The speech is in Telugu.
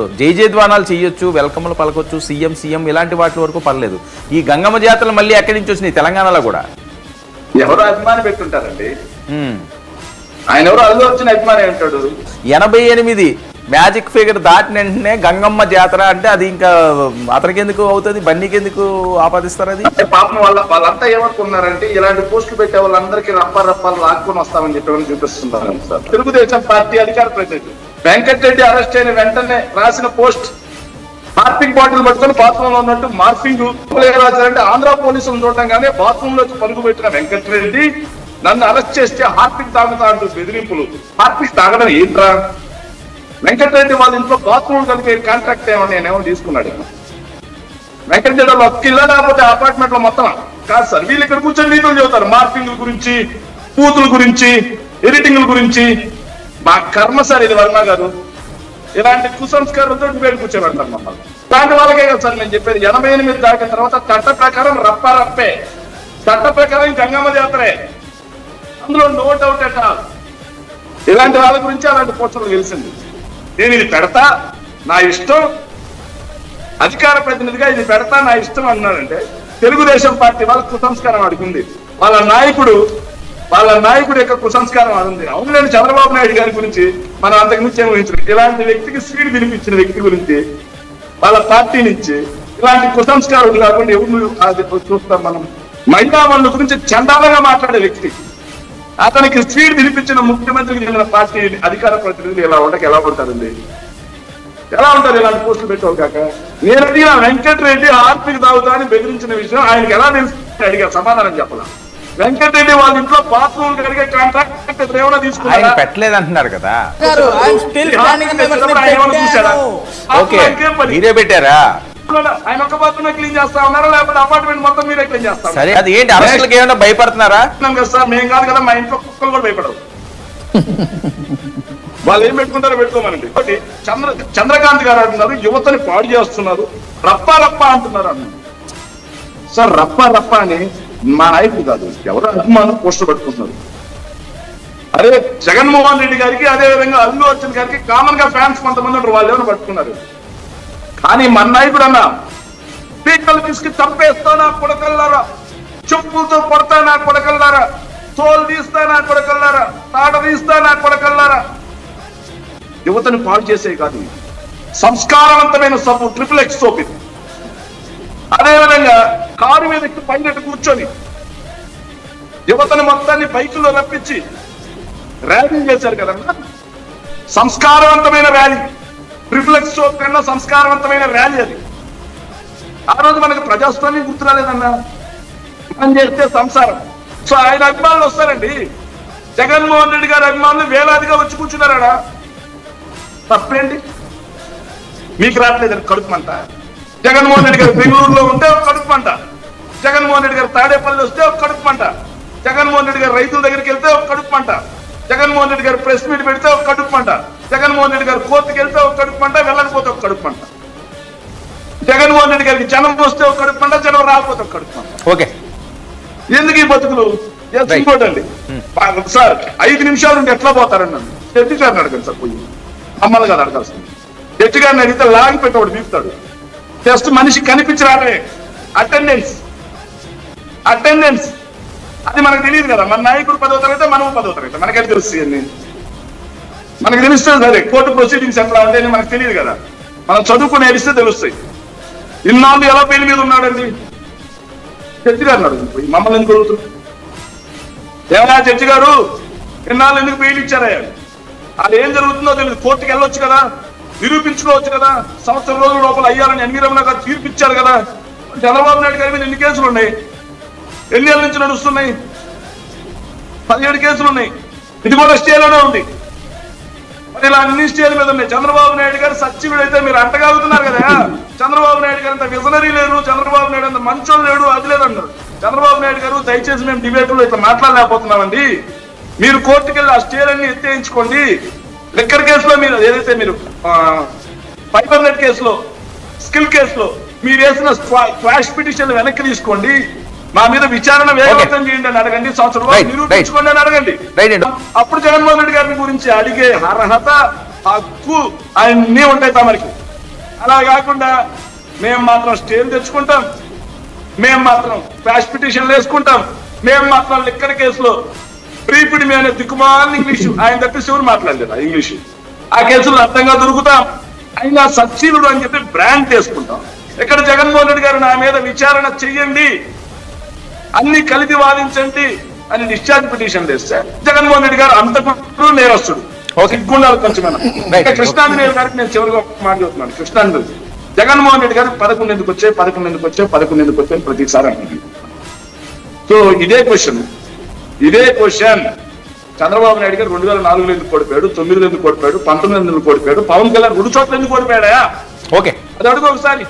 జయజయధ్వానాలు చేయొచ్చు, వెల్కమ్లు పలకొచ్చు, సీఎం ఇలాంటి వాటి వరకు పర్లేదు. ఈ గంగమ్మ జాతరలు మళ్ళీ ఎక్కడి నుంచి వచ్చినాయి తెలంగాణలో కూడా? ఎవరు అభిమాని పెట్టుంటారండి. ఆయన ఎవరు అల్లు వచ్చిన అభిమాని ఉంటాడు. 88 మ్యాజిక్ ఫిగర్ దాటిన వెంటనే గంగమ్మ జాతర అంటే అది ఇంకా అతనికి ఎందుకు అవుతుంది, బన్నీకి ఎందుకు ఆపాదిస్తారు? అది పాపం వాళ్ళంతా ఏమనుకున్నారంటే ఇలాంటి పోస్టులు పెట్టే వాళ్ళందరికీ రప్పాలు లాక్కుని వస్తామని చెప్పి చూపిస్తున్నారు సార్. తెలుగుదేశం పార్టీ అధికార ప్రతినిధి వెంకటరెడ్డి అరెస్ట్ అయిన వెంటనే రాసిన పోస్ట్ మార్పింగ్ బాటిల్ పట్టుకొని బాత్రూమ్ లో ఉన్నట్టు మార్పింగ్ రాశారంటే ఆంధ్ర పోలీసులు చూడగానే బాత్రూమ్ లో పరుగు పెట్టిన వెంకటరెడ్డి నన్ను అరెస్ట్ చేస్తే హార్పిక్ తాగుతా అంటూ బెదిరింపులు. హార్పిక్ తాగడం ఏంట్రా? వెంకటరెడ్డి వాళ్ళ ఇంట్లో బాత్రూమ్ కలిగే కాంట్రాక్ట్ ఏమని నేనేమో తీసుకున్నాడు. వెంకటరెడ్డి వాళ్ళు ఒక్క ఇల్లు లేకపోతే అపార్ట్మెంట్ లో మొత్తం కాదు సార్. వీళ్ళు ఇక్కడ కూర్చొని నీతులు చెబుతారు మార్పింగ్ గురించి, పూతుల గురించి, ఎడిటింగ్ల గురించి. మా కర్మ సార్ ఇది వర్మ గారు. ఇలాంటి కుసంస్కారంతో డిబేట్ కూర్చోబెడతారు మమ్మల్ని. ఇలాంటి వాళ్ళకే కదా సార్ నేను చెప్పేది. 88 దాటిన తర్వాత చట్ట ప్రకారం రప్పే, చట్ట ప్రకారం గంగమ్మ జాతరే, అందులో నో డౌట్ అట్ ఆల్. ఇలాంటి వాళ్ళ గురించి అలాంటి పోస్టులు తెలిసింది. నేను ఇది పెడతా నా ఇష్టం, అధికార ప్రతినిధిగా ఇది పెడతా నా ఇష్టం అన్నాడంటే తెలుగుదేశం పార్టీ వాళ్ళ కుసంస్కారం అడుగుంది. వాళ్ళ నాయకుడు యొక్క కుసంస్కారం అడుగుంది. అవునులేని చంద్రబాబు నాయుడు గారి గురించి మనం అంతకు మించి ఏం ఊహించలేదు. ఇలాంటి వ్యక్తికి స్పీడ్ వినిపించిన వ్యక్తి గురించి వాళ్ళ పార్టీ నుంచి ఇలాంటి కుసంస్కారం కాకుండా ఎవరు చూస్తాం మనం? మహిళా మనుల గురించి చండాలంగా మాట్లాడే వ్యక్తి, అతనికి స్పీడ్ వినిపించిన ముఖ్యమంత్రికి చెందిన పార్టీ అధికార ప్రతినిధులు ఎలా ఉంటారండి? ఎలా ఉంటారు ఇలాంటి పోస్టులు పెట్టావు కాక? నేను అడిగిన వెంకటరెడ్డి హార్పిక్ తాగుతా అని బెదిరించిన విషయం ఆయనకి ఎలా తెలుసు అడిగా, సమాధానం చెప్పాల. వెంకటరెడ్డి వాళ్ళ ఇంట్లో బాత్రూమ్ కడిగే కాంట్రాక్ట్ ఏమైనా తీసుకున్నారా? పెట్టలేదు అంటున్నారు కదా. మీరే పెట్టారా? ఆయన ఒక్క బాత్రూమ్ క్లీన్ చేస్తా ఉన్నారా లేకపోతే అపార్ట్మెంట్ మొత్తం మీరే క్లీన్ చేస్తారు? సరే, అది ఏంటి అరెస్టులకు ఏమైనా భయపడుతున్నారా? సార్ మేము కాదు కదా, మా ఇంట్లో కుక్కలు కూడా భయపడవు. వాళ్ళు ఏం పెట్టుకుంటారో పెట్టుకోమనండి. చంద్రకాంత్ గారు అంటున్నారు యువతని పాడు చేస్తున్నారు, రప్ప అంటున్నారు అన్నారు. సార్ రప్ప అని మా నాయకుడు కాదు, ఎవరు అభిమానులు పోస్టర్ పట్టుకుంటున్నారు. అదే జగన్మోహన్ రెడ్డి గారికి, అదే విధంగా అల్లు అర్జున్ గారికి కామన్ గా ఫ్యాన్స్ కొంతమంది ఉంటారు, వాళ్ళు ఏమైనా పట్టుకున్నారు. కానీ మన నాయకుడు అన్న పీకలు తీసుకు చంపేస్తా నా కొడకల్లారా, చెప్పులతో కొడతా నా కొడకల్లారా, తోలు తీస్తా నా కొడకల్లారా, తాట తీస్తా నా కొడకల్లారా. యువతను పాడు చేసే కాదు, సంస్కారవంతమైన సబ్బు XXX సోప్ ఇది. అదేవిధంగా కారు మీద పైన కూర్చొని యువతని మొత్తాన్ని బైకుల్లో రప్పించి ర్యాలీ చేశారు కదన్నా, సంస్కారవంతమైన ర్యాలీ. XXX సోప్ కన్నా సంస్కారవంతమైన ర్యాలీ అది. ఆ రోజు మనకు ప్రజాస్వామ్యం గుర్తురాలేదన్నా, మనం చేస్తే సంసారం. సో ఆయన అభిమానులు వస్తారండి, జగన్మోహన్ రెడ్డి గారి అభిమానులు వేలాదిగా వచ్చి కూర్చున్నారా? తప్పేంటి? మీకు రావట్లేదని కడుపుమంట. జగన్మోహన్ రెడ్డి గారు బెంగళూరులో ఉంటే ఒక కడుపుమంట, జగన్మోహన్ రెడ్డి గారు తాడేపల్లి వస్తే ఒక కడుపుమంట, జగన్మోహన్ రెడ్డి గారు రైతుల దగ్గరికి వెళ్తే ఒక కడుపుమంట, జగన్మోహన్ రెడ్డి గారు ప్రెస్ మీట్ పెడితే ఒక కడుపుమంట, జగన్మోహన్ రెడ్డి గారు కోర్టుకి వెళ్తే ఒక కడుపుమంట, వెళ్ళకపోతే ఒక కడుపుమంట, జగన్మోహన్ రెడ్డి గారికి జనం వస్తే ఒక కడుపుమంట, జనం రాకపోతే ఒక కడుపుమంట. ఓకే, ఎందుకు ఈ బతుకులు? ఇంకోటండి సార్, 5 నిమిషాలు నుండి ఎట్లా పోతారని జడ్జి గారిని అడగండి సార్. పోయి అమ్మలు కాదు అడగాల్సింది. జడ్జి గారిని అడిగితే లాగి పెట్టవాడు బీపుతాడు. జస్ట్ మనిషి కనిపించి రావే అటెండెన్స్ అది మనకు తెలియదు కదా. మన నాయకుడు 10వ తరగతి, మనము 10వ తరగతి, మనకెళ్ళి తెలుస్తుంది అన్ని. మనకు తెలుస్తుంది సరే, కోర్టు ప్రొసీడింగ్స్ ఎట్లా అంటే మనకు తెలియదు కదా. మనం చదువుకుని నేర్పిస్తే తెలుస్తాయి. ఇన్నాళ్ళు ఎలా పేరు మీద ఉన్నాడండి? జడ్జి గారిని అడుగుతుంది, మమ్మల్ని ఎందుకు అడుగుతుంది? ఏమైనా జడ్జి గారు ఇన్నాళ్ళు ఎందుకు బెయిల్ ఇచ్చారా? అది ఏం జరుగుతుందో తెలియదు. కోర్టుకి వెళ్ళొచ్చు కదా, నిరూపించుకోవచ్చు కదా. సంవత్సరం రోజుల లోపల అయ్యాలని ఎన్వి రమణ గారు తీర్పిచ్చారు కదా. చంద్రబాబు నాయుడు గారి మీద ఎన్ని కేసులు ఉన్నాయి? ఎన్ని ఏళ్ళ నుంచి నడుస్తున్నాయి? 17 కేసులు ఉన్నాయి. ఇది కూడా స్టేలోనే ఉంది. మరి ఇలా అన్ని స్టేల మీద ఉన్నాయి. చంద్రబాబు నాయుడు గారు సచ్చివుడైతే మీరు అంటగాగుతున్నారు కదా. చంద్రబాబు నాయుడు గారు అంత విజనరీ లేరు, చంద్రబాబు నాయుడు అంత మంచోళ్ళు లేడు, అది లేదన్నారు. చంద్రబాబు నాయుడు గారు దయచేసి మేము డిబేట్లో ఇట్లా మాట్లాడలేకపోతున్నామండి, మీరు కోర్టుకు వెళ్ళి ఆ స్టేలన్నీ ఎత్తేయించుకోండి. లిక్కర్ కేసులో మీరు ఏదైతే మీరు ఫైబర్ నెట్ కేసులో, స్కిల్ కేసులో మీరు వేసిన క్వాష్ పిటిషన్ వెనక్కి తీసుకోండి, మా మీద విచారణ వేగవంతం చేయండి అని అడగండి, సంవత్సరం నిరూపించుకోండి అని అడగండి. అప్పుడు జగన్మోహన్ రెడ్డి గారిని గురించి అడిగే అర్హత, హక్కు అన్నీ ఉంటాయి తమరికి. అలా కాకుండా మేము మాత్రం స్టేలు తెచ్చుకుంటాం, మేము మాత్రం క్వాష్ పిటిషన్లు వేసుకుంటాం, మేము మాత్రం లిక్కర్ కేసులో ప్రీపిడి అనే దిక్కుమాలని ఇంగ్లీషు ఆయన తప్పిస్తే ఎవరు మాట్లాడలేదు ఆ ఇంగ్లీషు. ఆ కేసులు అర్థంగా దొరుకుతాం. అయినా సచ్చీలుడు అని చెప్పి బ్రాండ్ చేసుకుంటాం. ఇక్కడ జగన్మోహన్ రెడ్డి గారు నా మీద విచారణ చెయ్యండి, అన్ని కలిపి వాదించండి అని డిశ్చార్జ్ పిటిషన్ వేస్తే జగన్మోహన్ రెడ్డి గారు అంతకుడు నేరస్తుడు. సిగ్గుండాలి కొంచెం. కృష్ణాంజనేయులు గారికి నేను చివరిగా మాట చెప్తున్నాను. కృష్ణాంజనేయులు జగన్మోహన్ రెడ్డి గారు 11 ఎందుకు వచ్చాయి ప్రతిసారి అంటున్నాడు. సో ఇదే క్వశ్చన్ చంద్రబాబు నాయుడు గారు 2004లో ఎందుకు ఓడిపోయాడు, 9లో ఎందుకు ఓడిపోయాడు, 19 ఎందుకు ఓడిపోయాడు, పవన్ కళ్యాణ్ 2 చోట్ల ఎందుకు ఓడిపోయాడా? ఓకే, అది అడుగు ఒకసారి.